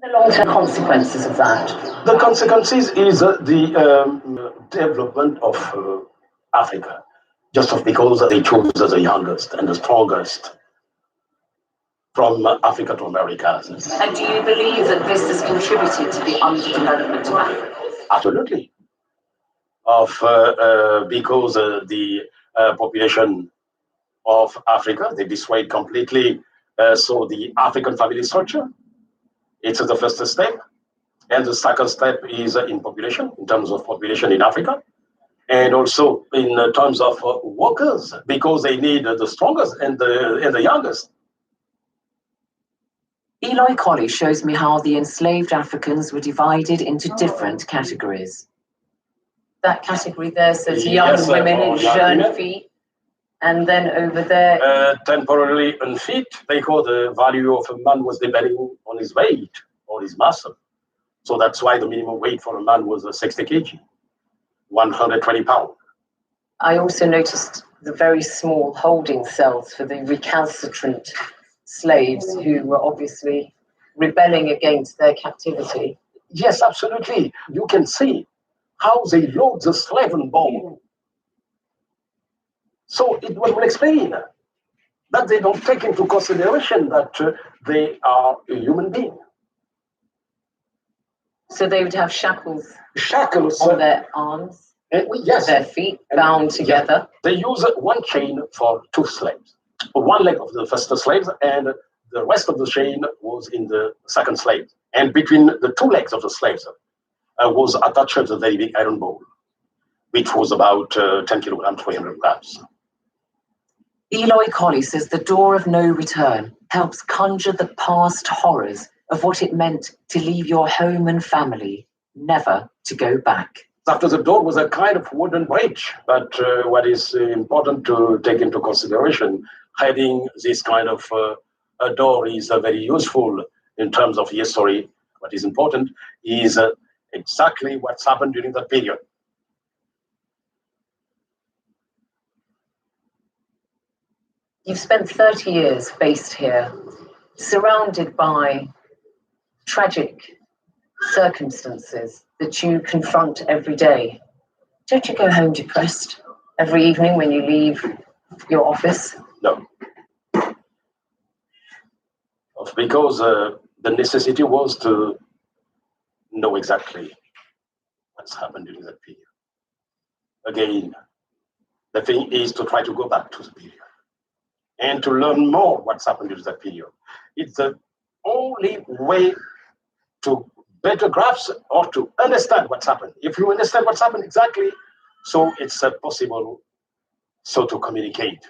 The long-term consequences of that? The consequences is the development of Africa, just because they chose the youngest and the strongest from Africa to America. And do you believe that this has contributed to the underdevelopment of Africa? Absolutely. Because the population of Africa, they destroyed completely. So the African family structure, it's the first step. And the second step is in population, in terms of population in Africa. And also in terms of workers, because they need the strongest and the youngest. Eloy Colley shows me how the enslaved Africans were divided into different categories. That category there says young women and jeune filles. And then over there... temporarily unfit, because the value of a man was depending on his weight or his muscle. So that's why the minimum weight for a man was 60 kg, 120 pounds. I also noticed the very small holding cells for the recalcitrant slaves who were obviously rebelling against their captivity. Yes, absolutely. You can see how they load the slave on board. So it will explain that they don't take into consideration that they are a human being. So they would have shackles on their arms, yes, their feet bound together. Yeah. They use one chain for two slaves. One leg of the first slave, and the rest of the chain was in the second slave. And between the two legs of the slaves was attached a very big iron bowl, which was about 10 kilograms, 300 grams. Eloy Colley says the door of no return helps conjure the past horrors of what it meant to leave your home and family, never to go back. After the door was a kind of wooden bridge, but what is important to take into consideration, having this kind of a door is very useful in terms of history. What is important is exactly what's happened during that period. You've spent 30 years based here, surrounded by tragic circumstances that you confront every day. Don't you go home depressed every evening when you leave your office? No. Because the necessity was to know exactly what's happened during that period. Again, the thing is to try to go back to the period and to learn more what's happened during that period. It's the only way to better grasp or to understand what's happened. If you understand what's happened exactly, so it's possible so to communicate.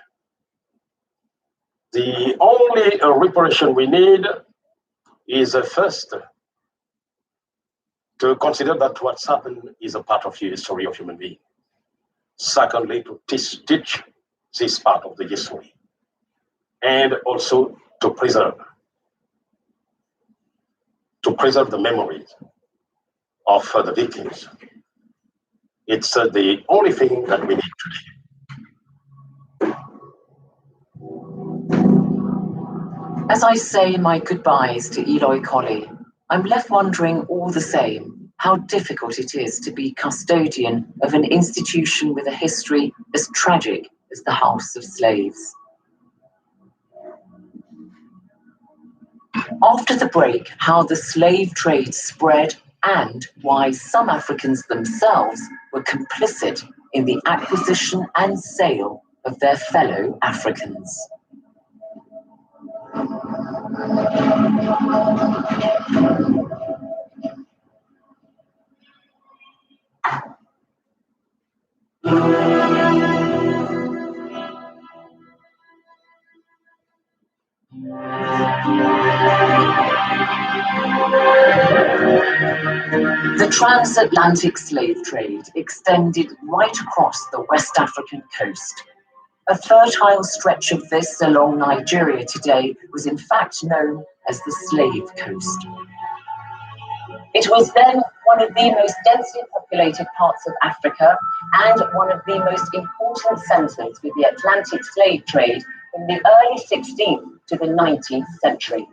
The only reparation we need is first to consider that what's happened is a part of the history of human being. Secondly, to teach this part of the history. And also to preserve the memories of the victims. It's the only thing that we need today. As I say my goodbyes to Eloy Colley, I'm left wondering all the same how difficult it is to be custodian of an institution with a history as tragic as the House of Slaves. After the break, how the slave trade spread and why some Africans themselves were complicit in the acquisition and sale of their fellow Africans. The transatlantic slave trade extended right across the West African coast. A fertile stretch of this along Nigeria today was in fact known as the Slave Coast. It was then one of the most densely populated parts of Africa and one of the most important centers for the Atlantic slave trade from the early 16th to the 19th century.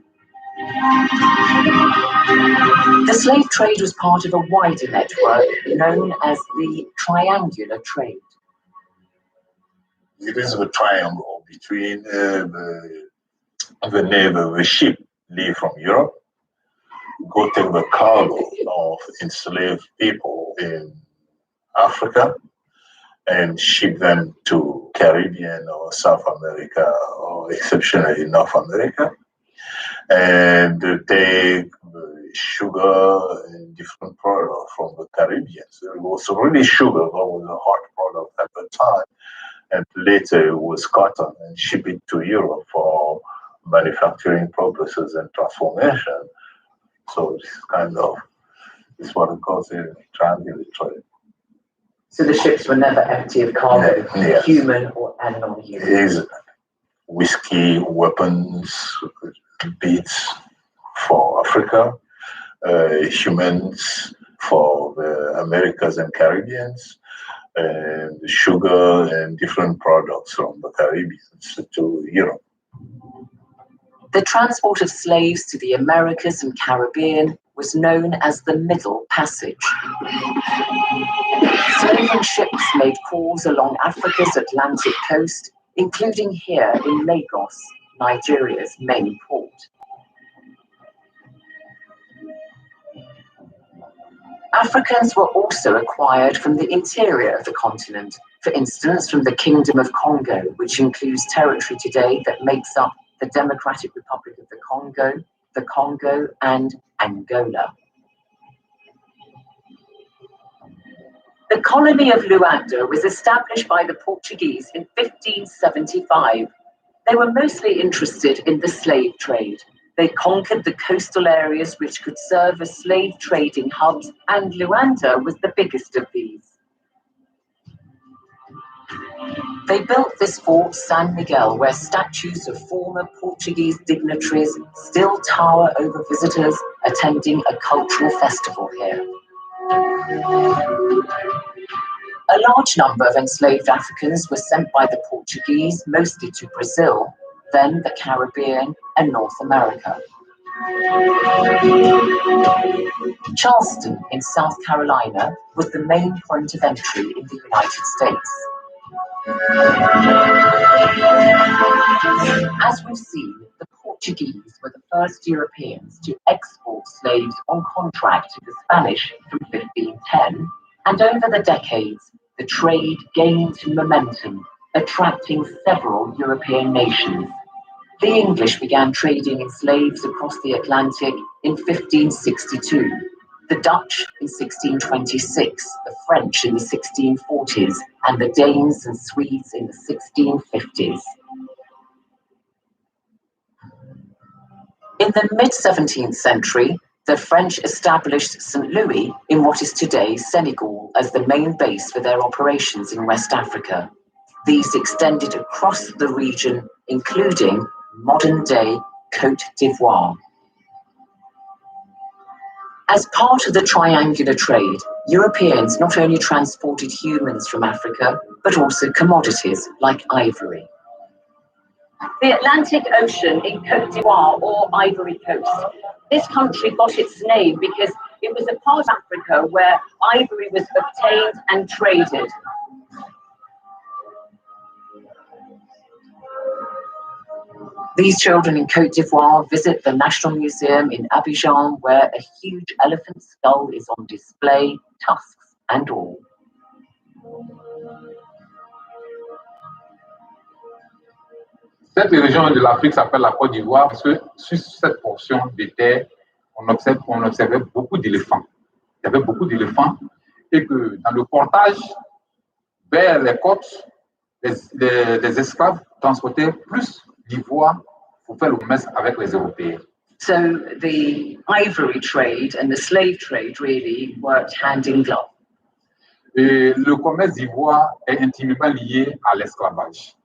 The slave trade was part of a wider network known as the triangular trade. It is a triangle between the ship leave from Europe, go take the cargo of enslaved people in Africa, and ship them to Caribbean or South America, or exceptionally North America, and take sugar and different products from the Caribbean. So it was really sugar that was a hot product at the time, and later it was cotton, and ship it to Europe for manufacturing purposes and transformation. So it's what it calls a triangular trade. So the ships were never empty of cargo, yes. Human and non-human. Exactly. Whiskey, weapons, beads for Africa, humans for the Americas and Caribbeans, and sugar and different products from the Caribbean to Europe. The transport of slaves to the Americas and Caribbean was known as the Middle Passage. Slaving ships made calls along Africa's Atlantic coast, including here in Lagos, Nigeria's main port. Africans were also acquired from the interior of the continent, for instance from the Kingdom of Congo, which includes territory today that makes up the Democratic Republic of the Congo and Angola. The colony of Luanda was established by the Portuguese in 1575. They were mostly interested in the slave trade. They conquered the coastal areas which could serve as slave trading hubs, and Luanda was the biggest of these. They built this fort, San Miguel, where statues of former Portuguese dignitaries still tower over visitors attending a cultural festival here. A large number of enslaved Africans were sent by the Portuguese, mostly to Brazil, then the Caribbean and North America. Charleston in South Carolina was the main point of entry in the United States. As we've seen, the Portuguese were the first Europeans to export slaves on contract to the Spanish from 1510, and over the decades, the trade gained momentum, attracting several European nations. The English began trading in slaves across the Atlantic in 1562, the Dutch in 1626, the French in the 1640s, and the Danes and Swedes in the 1650s. In the mid-17th century, the French established St. Louis in what is today Senegal as the main base for their operations in West Africa. These extended across the region, including modern-day Côte d'Ivoire. As part of the triangular trade, Europeans not only transported humans from Africa, but also commodities like ivory. The Atlantic Ocean in Côte d'Ivoire, or Ivory Coast. This country got its name because it was a part of Africa where ivory was obtained and traded. These children in Côte d'Ivoire visit the National Museum in Abidjan, where a huge elephant skull is on display, tusks and all. Cette région de l'Afrique s'appelle la Côte d'Ivoire parce que sur cette portion de terre, on observait beaucoup d'éléphants. Il y avait beaucoup d'éléphants et que dans le portage vers les côtes, les esclaves transportaient plus d'ivoire pour faire le commerce avec les Européens. So the ivory trade and the slave trade really worked hand in glove. Et le commerce d'ivoire est intimement lié à l'esclavage.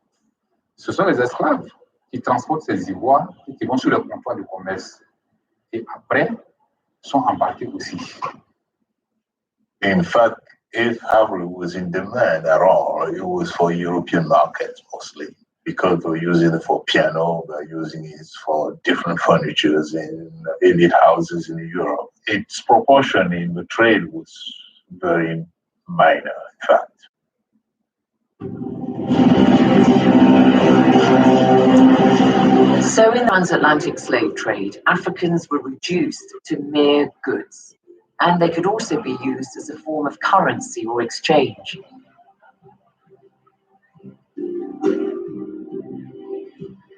Ce sont les esclaves qui transportent ces ivoires et qui vont sur le comptoir de commerce. Et après, sont embarqués aussi. In fact, if ivory was in demand at all, it was for European markets mostly. because they're using it for piano, they're using it for different furnitures in elite houses in Europe. Its proportion in the trade was very minor, in fact. So in the transatlantic slave trade, Africans were reduced to mere goods, and they could also be used as a form of currency or exchange.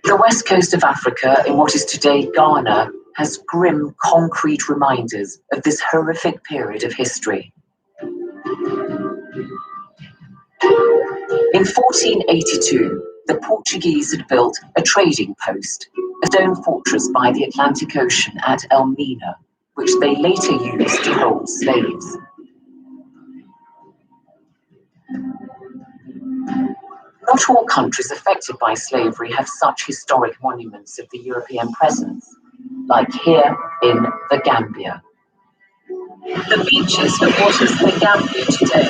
The west coast of Africa, in what is today Ghana, has grim concrete reminders of this horrific period of history. In 1482, the Portuguese had built a trading post, a stone fortress by the Atlantic Ocean at Elmina, which they later used to hold slaves. Not all countries affected by slavery have such historic monuments of the European presence, like here in the Gambia. The beaches of what is the Gambia today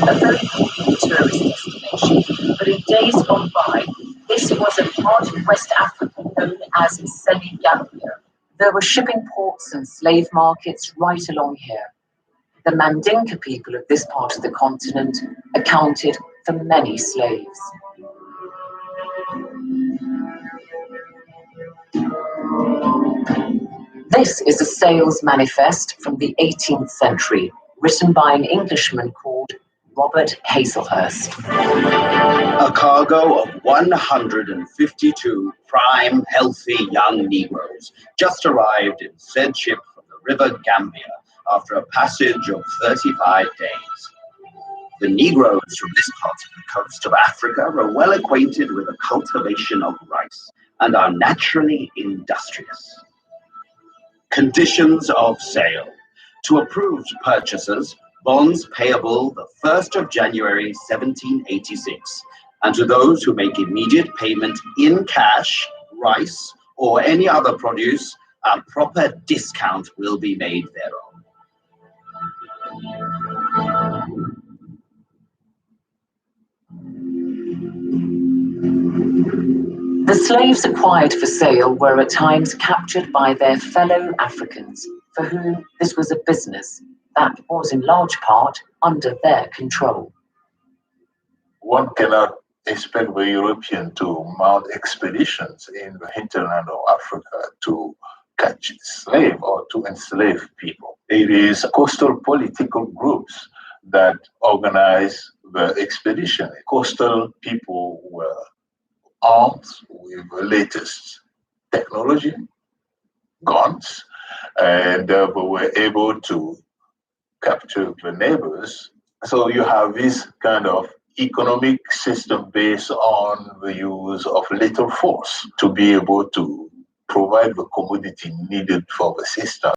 are very popular tourist destination, but in days gone by, this was a part of West Africa known as Senegambia. There were shipping ports and slave markets right along here. The Mandinka people of this part of the continent accounted for many slaves. This is a sales manifest from the 18th century, written by an Englishman called Robert Hazelhurst. A cargo of 152 prime, healthy young Negroes just arrived in said ship from the river Gambia after a passage of 35 days. The Negroes from this part of the coast of Africa are well acquainted with the cultivation of rice and are naturally industrious. Conditions of sale. To approved purchasers, bonds payable the 1st of January 1786, and to those who make immediate payment in cash, rice, or any other produce, a proper discount will be made thereon. The slaves acquired for sale were at times captured by their fellow Africans, for whom this was a business that was in large part under their control. One cannot expect the European to mount expeditions in the hinterland of Africa to catch slave or to enslave people. It is coastal political groups that organize the expedition. Coastal people were armed with the latest technology, guns, and they were able to capture the neighbors. So you have this kind of economic system based on the use of lethal force to be able to provide the commodity needed for the system.